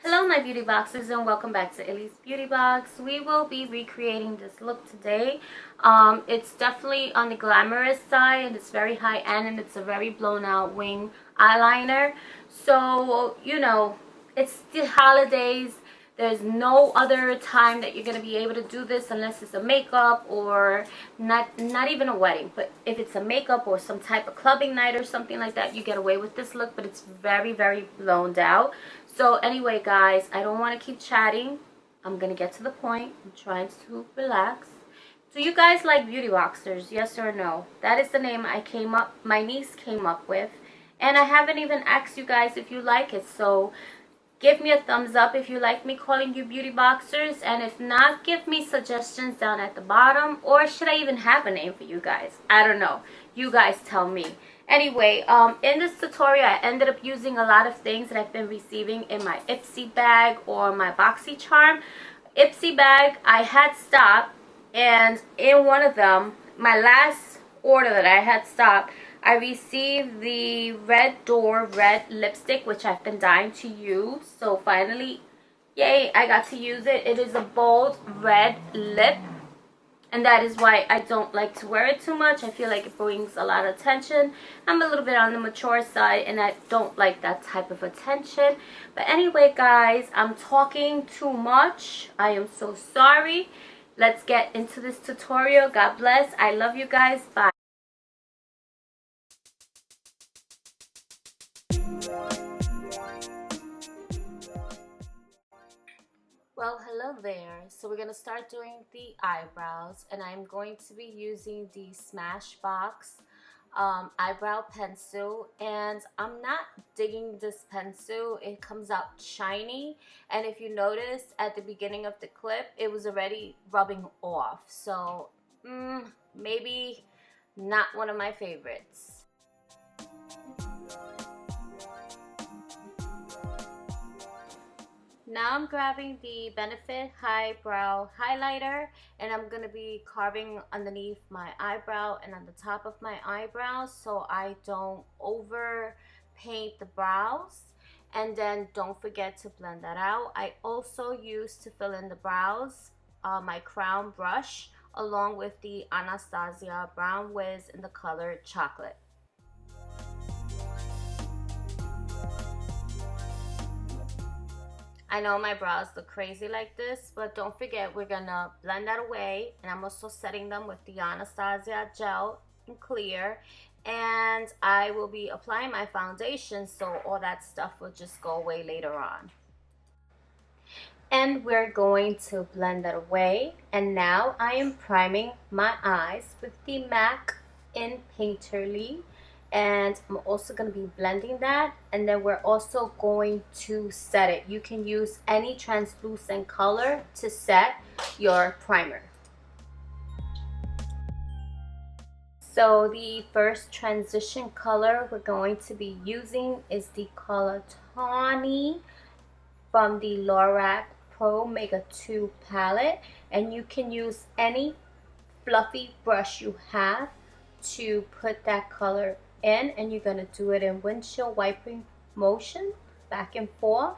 Hello my beauty boxers, and welcome back to Oili's Beauty Box. We will be recreating this look today. It's definitely on the glamorous side. It's very high end and it's a very blown out wing eyeliner. So, you know, it's the holidays. There's no other time that you're going to be able to do this unless it's a makeup or not even a wedding. But if it's a makeup or some type of clubbing night or something like that, you get away with this look. But it's very, very blown out. So anyway, guys, I don't want to keep chatting. I'm going to get to the point. I'm trying to relax. Do you guys like beauty boxers? Yes or no? That is the name my niece came up with. And I haven't even asked you guys if you like it. So give me a thumbs up if you like me calling you beauty boxers. And if not, give me suggestions down at the bottom. Or should I even have a name for you guys? I don't know. You guys tell me. Anyway, in this tutorial, I ended up using a lot of things that I've been receiving in my Ipsy bag or my BoxyCharm. Ipsy bag, I had stopped, and in one of them, my last order that I had stopped, I received the Red Door Red lipstick, which I've been dying to use. So finally, yay, I got to use it. It is a bold red lip. And that is why I don't like to wear it too much. I feel like it brings a lot of attention. I'm a little bit on the mature side and I don't like that type of attention. But anyway, guys, I'm talking too much. I am so sorry. Let's get into this tutorial. God bless. I love you guys. Bye. Well, hello there. So we're going to start doing the eyebrows, and I'm going to be using the Smash Box eyebrow pencil, and I'm not digging this pencil. It comes out shiny, and if you notice at the beginning of the clip, it was already rubbing off. So maybe not one of my favorites. Now I'm grabbing the Benefit Highbrow Highlighter, and I'm going to be carving underneath my eyebrow and on the top of my eyebrows so I don't over paint the brows. And then don't forget to blend that out. I also use to fill in the brows my crown brush along with the Anastasia Brown Wiz in the color Chocolate. I know my brows look crazy like this, but don't forget we're gonna blend that away. And I'm also setting them with the Anastasia Gel in Clear. And I will be applying my foundation, so all that stuff will just go away later on. And we're going to blend that away. And now I am priming my eyes with the MAC in Painterly. And I'm also going to be blending that, and then we're also going to set it. You can use any translucent color to set your primer. So the first transition color we're going to be using is the color Tawny from the Lorac Pro Mega 2 palette, and you can use any fluffy brush you have to put that color in, and you're going to do it in windshield wiping motion back and forth,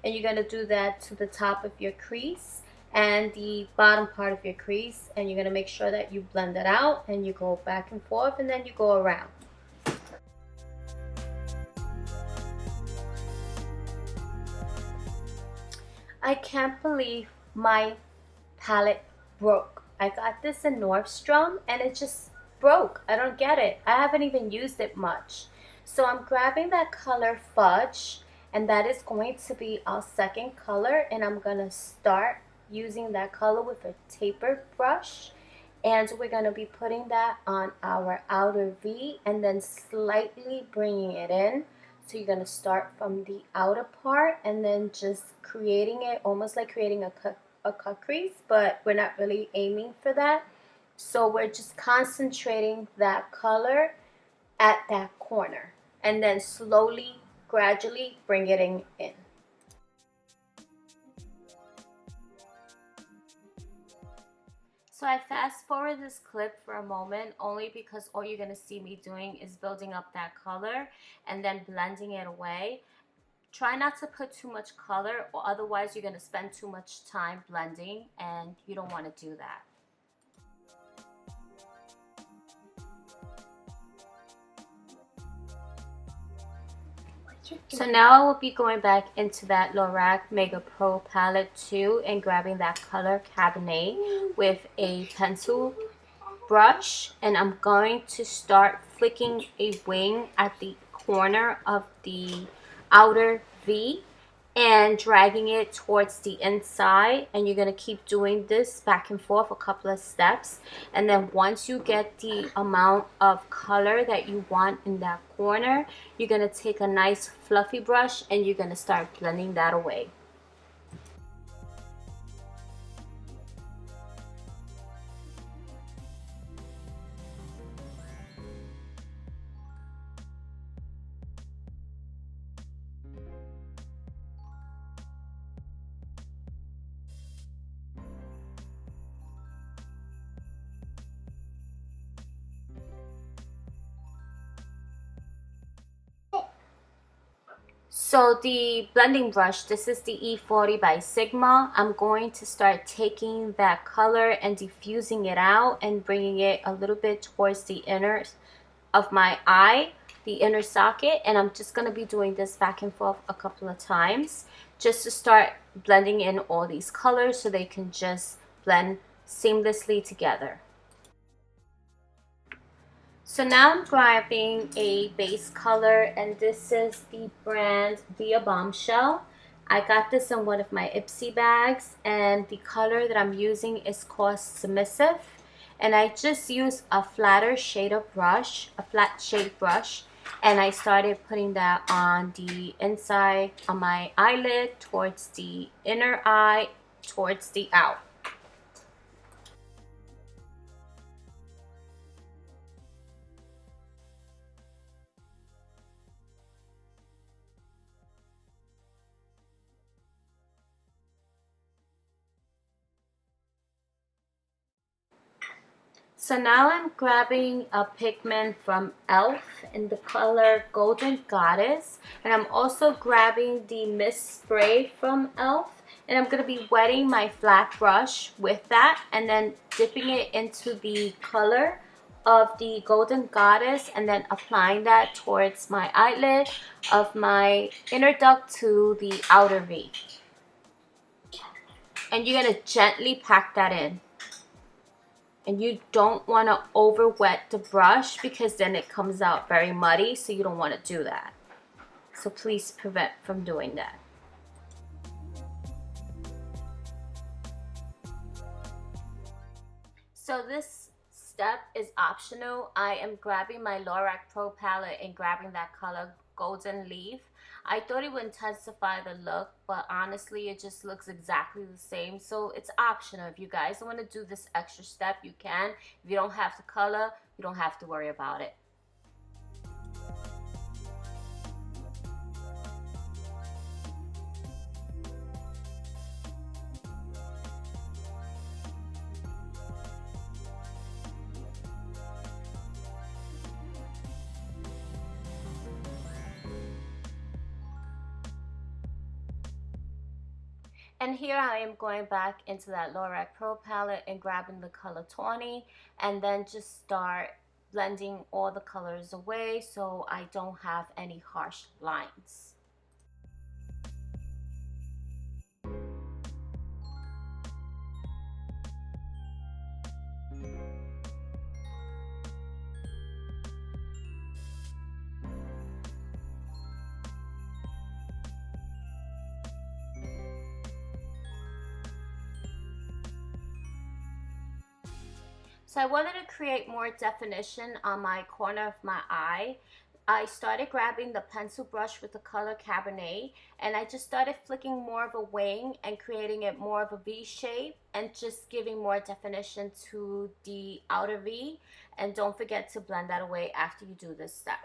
and you're going to do that to the top of your crease and the bottom part of your crease, and you're going to make sure that you blend it out and you go back and forth and then you go around. I can't believe my palette broke. I got this in Nordstrom and it just broke. I don't get it. I haven't even used it much. So I'm grabbing that color Fudge, and that is going to be our second color, and I'm gonna start using that color with a tapered brush, And we're going to be putting that on our outer V and then slightly bringing it in. So you're going to start from the outer part and then just creating it almost like creating a cut crease, but we're not really aiming for that. So we're just concentrating that color at that corner and then slowly, gradually bring it in. So I fast forward this clip for a moment only because all you're going to see me doing is building up that color and then blending it away. Try not to put too much color or otherwise you're going to spend too much time blending and you don't want to do that. So now I will be going back into that Lorac Mega Pro palette too and grabbing that color cabernet with a pencil brush, and I'm going to start flicking a wing at the corner of the outer V and dragging it towards the inside, and you're going to keep doing this back and forth a couple of steps, and then once you get the amount of color that you want in that corner, you're going to take a nice fluffy brush and you're going to start blending that away. So the blending brush, this is the E40 by Sigma. I'm going to start taking that color and diffusing it out and bringing it a little bit towards the inner of my eye, the inner socket, and I'm just going to be doing this back and forth a couple of times just to start blending in all these colors so they can just blend seamlessly together. So now I'm grabbing a base color, and this is the brand via Bombshell. I got this in one of my ipsy bags, and the color that I'm using is called Submissive. And I just used a flatter shade of brush, a flat shade brush, and I started putting that on the inside on my eyelid, towards the inner eye, towards the out. So now I'm grabbing a pigment from e.l.f. in the color Golden Goddess, and I'm also grabbing the mist spray from e.l.f. and I'm going to be wetting my flat brush with that and then dipping it into the color of the Golden Goddess and then applying that towards my eyelid of my inner duct to the outer V. And you're going to gently pack that in. And you don't want to over wet the brush because then it comes out very muddy, so you don't want to do that. So please prevent from doing that. So this step is optional. I am grabbing my Lorac Pro palette and grabbing that color Golden Leaf. I thought it would intensify the look, but honestly it just looks exactly the same, so it's optional. If you guys want to do this extra step, you can. If you don't have the color, you don't have to worry about it. And here I am going back into that Lorac Pro palette and grabbing the color Tawny and then just start blending all the colors away so I don't have any harsh lines. So I wanted to create more definition on my corner of my eye. I started grabbing the pencil brush with the color Cabernet, and I just started flicking more of a wing and creating it more of a V shape and just giving more definition to the outer V. And don't forget to blend that away after you do this step.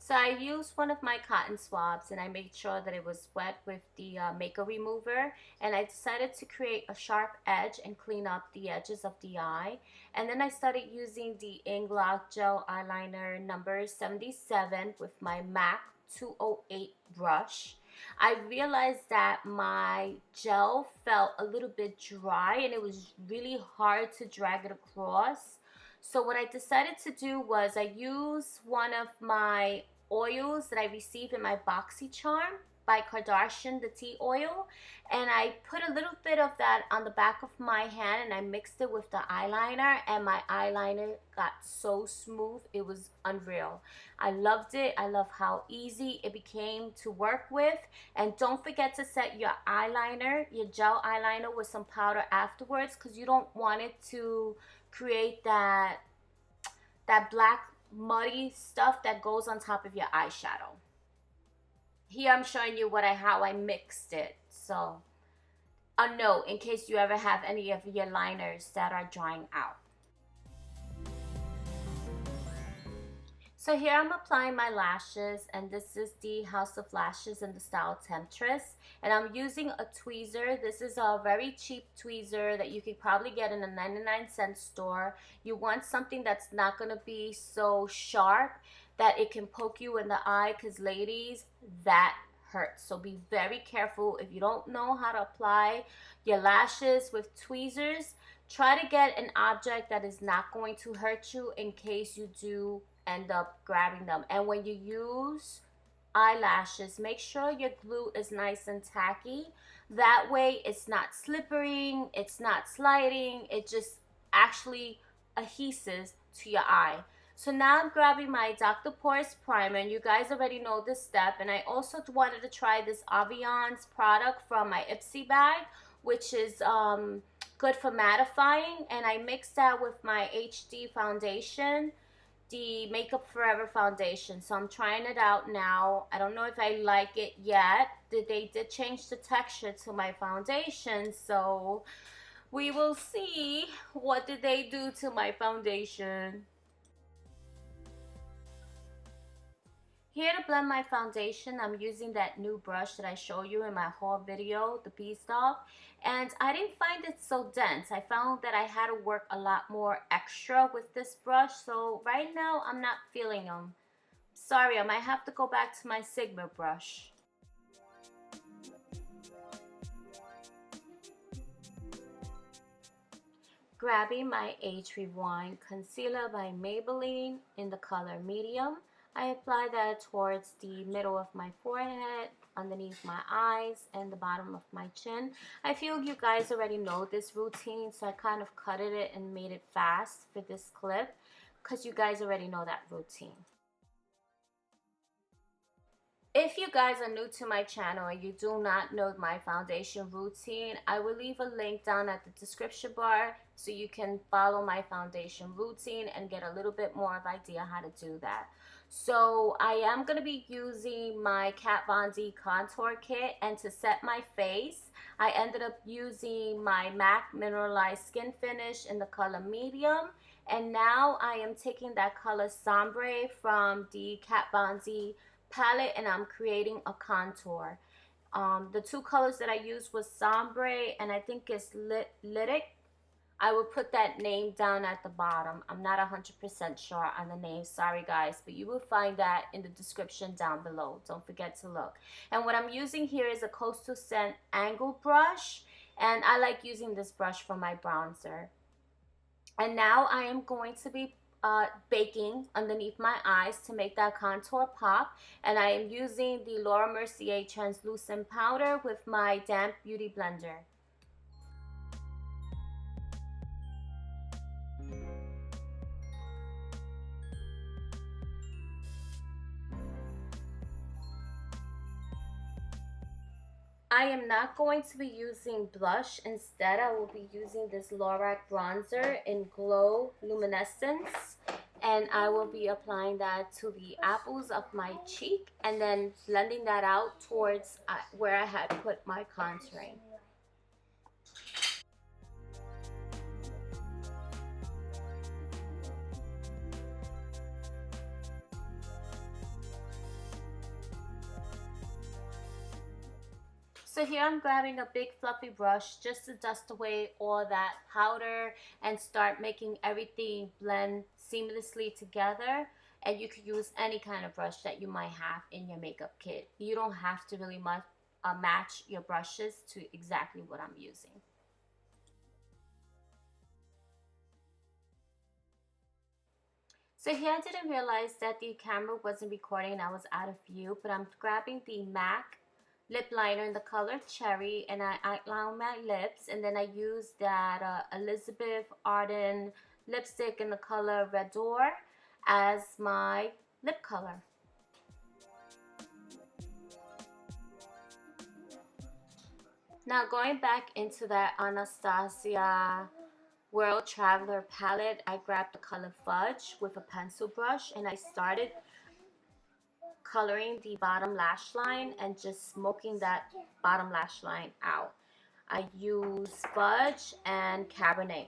So I used one of my cotton swabs and I made sure that it was wet with the makeup remover, and I decided to create a sharp edge and clean up the edges of the eye. And then I started using the Inglot Gel Eyeliner number 77 with my MAC 208 brush. I realized that my gel felt a little bit dry and it was really hard to drag it across. So what I decided to do was I used one of my oils that I received in my BoxyCharm by Kardashian, the tea oil, and I put a little bit of that on the back of my hand and I mixed it with the eyeliner, and my eyeliner got so smooth. It was unreal. I loved it. I love how easy it became to work with. And don't forget to set your eyeliner, your gel eyeliner, with some powder afterwards, because you don't want it to create that black muddy stuff that goes on top of your eyeshadow. Here I'm showing you how I mixed it. So a note in case you ever have any of your liners that are drying out. So here I'm applying my lashes, and this is the House of Lashes in the style Temptress, and I'm using a tweezer. This is a very cheap tweezer that you could probably get in a 99-cent store. You want something that's not going to be so sharp that it can poke you in the eye, because ladies, that hurts. So be very careful. If you don't know how to apply your lashes with tweezers, try to get an object that is not going to hurt you in case you do end up grabbing them. And when you use eyelashes, make sure your glue is nice and tacky. That way it's not slippering, it's not sliding, it just actually adheses to your eye. So now I'm grabbing my Dr. Porous primer, and you guys already know this step. And I also wanted to try this Aviance product from my Ipsy bag, which is good for mattifying, and I mixed that with my HD foundation, the Makeup Forever foundation. So I'm trying it out now. I don't know if I like it yet. They did change the texture to my foundation, so we will see what did they do to my foundation. Here to blend my foundation, I'm using that new brush that I showed you in my haul video, the Beanstalk, and I didn't find it so dense. I found that I had to work a lot more extra with this brush, so right now I'm not feeling them. Sorry, I might have to go back to my Sigma brush. Grabbing my Age Rewind Concealer by Maybelline in the color Medium, I apply that towards the middle of my forehead, underneath my eyes, and the bottom of my chin. I feel you guys already know this routine, so I kind of cut it and made it fast for this clip because you guys already know that routine. If you guys are new to my channel and you do not know my foundation routine, I will leave a link down at the description bar so you can follow my foundation routine and get a little bit more of idea how to do that. So I am going to be using my Kat Von D contour kit, and to set my face, I ended up using my MAC Mineralized Skin Finish in the color Medium. And now I am taking that color Sombre from the Kat Von D palette and I'm creating a contour. The two colors that I used was Sombre and I think it's Lytic. I will put that name down at the bottom. I'm not 100% sure on the name, sorry guys, but you will find that in the description down below. Don't forget to look. And what I'm using here is a Coastal Scent Angle brush, and I like using this brush for my bronzer. And now I am going to be baking underneath my eyes to make that contour pop, and I am using the Laura Mercier translucent powder with my damp beauty blender. I am not going to be using blush. Instead, I will be using this Lorac bronzer in Glow Luminescence. And I will be applying that to the apples of my cheek and then blending that out towards where I had put my contouring. So here I'm grabbing a big fluffy brush just to dust away all that powder and start making everything blend seamlessly together. And you could use any kind of brush that you might have in your makeup kit. You don't have to really match your brushes to exactly what I'm using. So here I didn't realize that the camera wasn't recording and I was out of view, but I'm grabbing the MAC lip liner in the color Cherry and I outline my lips, and then I use that Elizabeth Arden lipstick in the color Red Door as my lip color. Now going back into that Anastasia World Traveler palette, I grabbed the color Fudge with a pencil brush and I started coloring the bottom lash line and just smoking that bottom lash line out. I use Fudge and Cabernet.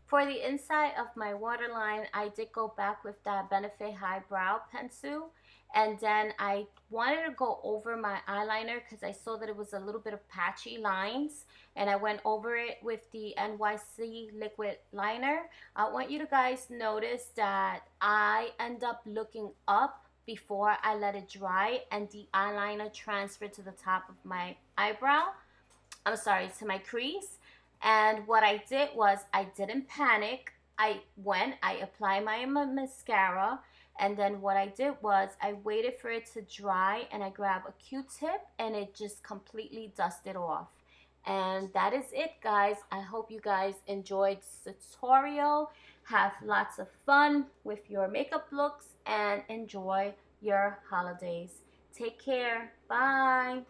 For the inside of my waterline, I did go back with that Benefit Highbrow pencil, and then I wanted to go over my eyeliner because I saw that it was a little bit of patchy lines, and I went over it with the NYC liquid liner. I want you to guys notice that I end up looking up before I let it dry, and the eyeliner transferred to the top of my eyebrow. I'm sorry, to my crease. And what I did was I didn't panic. I applied my mascara, and then what I did was I waited for it to dry and I grabbed a Q-tip and it just completely dusted off. And that is it, guys. I hope you guys enjoyed this tutorial. Have lots of fun with your makeup looks and enjoy your holidays. Take care. Bye.